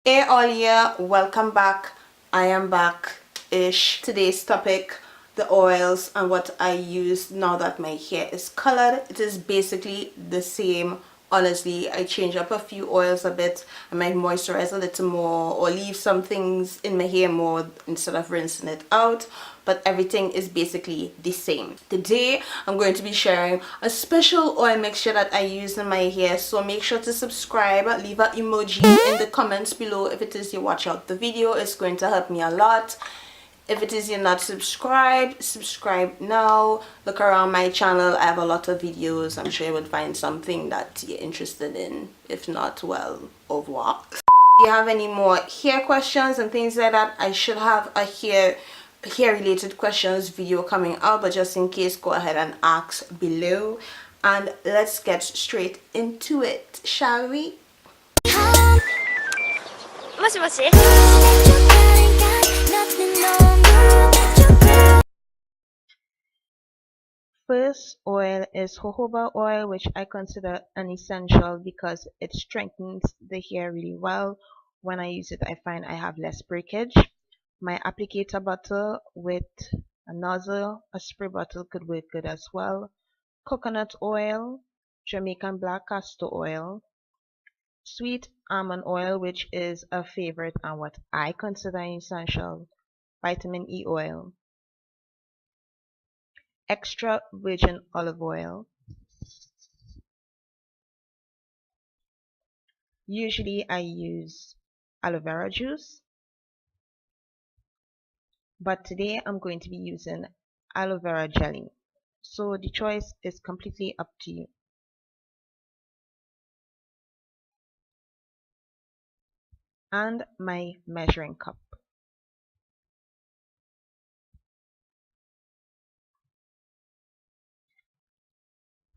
Hey all here, welcome back. I am back-ish. Today's topic, the oils and what I use now that my hair is colored. It is basically the same. Honestly, I change up a few oils a bit. I might moisturize a little more or leave some things in my hair more instead of rinsing it out, but everything is basically the same. Today I'm going to be sharing a special oil mixture that I use in my hair, so make sure to subscribe, leave an emoji in the comments below if it is you watch out the video. It's going to help me a lot. If it is you're not subscribed, subscribe now. Look around my channel, I have a lot of videos. I'm sure you would find something that you're interested in. If not, well, au revoir. If you have any more hair questions and things like that, I should have a hair related questions video coming out, but just in case, go ahead and ask below, and let's get straight into it, shall we? もしもし First oil is jojoba oil, which I consider an essential because it strengthens the hair really well. When I use it, I find I have less breakage. My applicator bottle with a nozzle, a spray bottle could work good as well. Coconut oil, Jamaican black castor oil, sweet almond oil, which is a favorite and what I consider essential, vitamin E oil, extra virgin olive oil. Usually I use aloe vera juice, but today I'm going to be using aloe vera jelly. So the choice is completely up to you. And my measuring cup.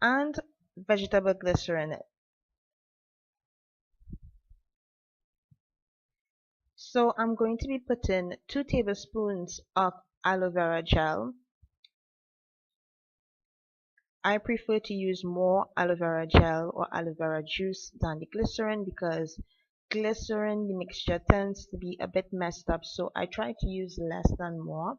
And vegetable glycerin. So I'm going to be putting 2 tablespoons of aloe vera gel. I prefer to use more aloe vera gel or aloe vera juice than the glycerin because glycerin, the mixture tends to be a bit messed up, so I try to use less than more.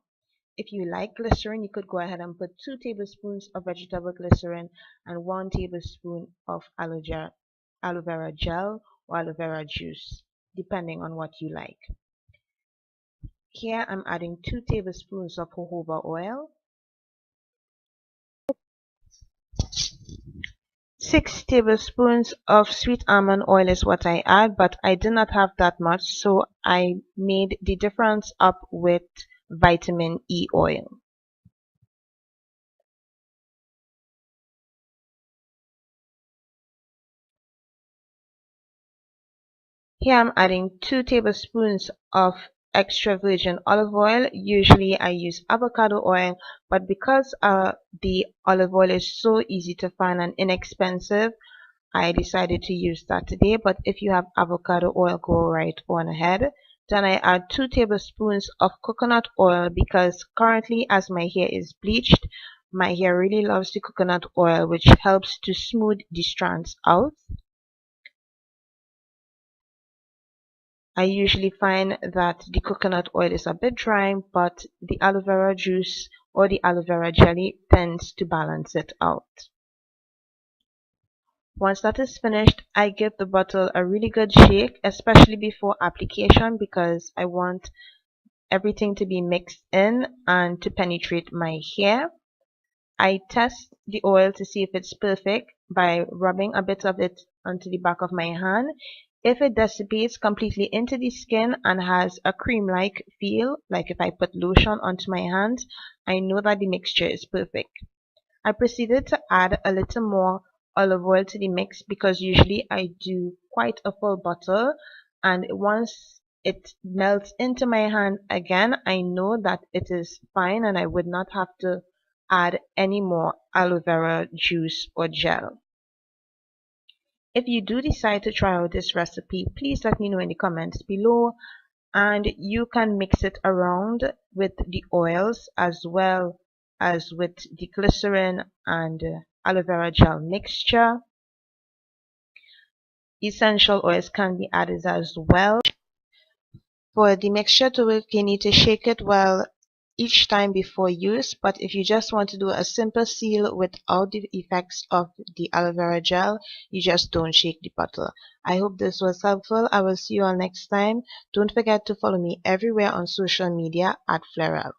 If you like glycerin, you could go ahead and put 2 tablespoons of vegetable glycerin and 1 tablespoon of aloe vera gel or aloe vera juice, depending on what you like. Here I'm adding 2 tablespoons of jojoba oil, 6 tablespoons of sweet almond oil is what I add, but I did not have that much, so I made the difference up with vitamin E oil. Here I'm adding 2 tablespoons of extra virgin olive oil. Usually I use avocado oil, but because the olive oil is so easy to find and inexpensive, I decided to use that today. But if you have avocado oil, go right on ahead. Then I add 2 tablespoons of coconut oil because currently, as my hair is bleached, my hair really loves the coconut oil, which helps to smooth the strands out. I usually find that the coconut oil is a bit dry, but the aloe vera juice or the aloe vera jelly tends to balance it out. Once that is finished, I give the bottle a really good shake, especially before application because I want everything to be mixed in and to penetrate my hair. I test the oil to see if it's perfect by rubbing a bit of it onto the back of my hand. If it dissipates completely into the skin and has a cream-like feel, like if I put lotion onto my hands, I know that the mixture is perfect. I proceeded to add a little more olive oil to the mix because usually I do quite a full bottle, and once it melts into my hand again, I know that it is fine and I would not have to add any more aloe vera juice or gel. If you do decide to try out this recipe, please let me know in the comments below, and you can mix it around with the oils as well as with the glycerin and aloe vera gel mixture. Essential oils can be added as well. For the mixture to work, you need to shake it well each time before use, but if you just want to do a simple seal without the effects of the aloe vera gel, you just don't shake the bottle. I hope this was helpful. I will see you all next time. Don't forget to follow me everywhere on social media at Flairelle.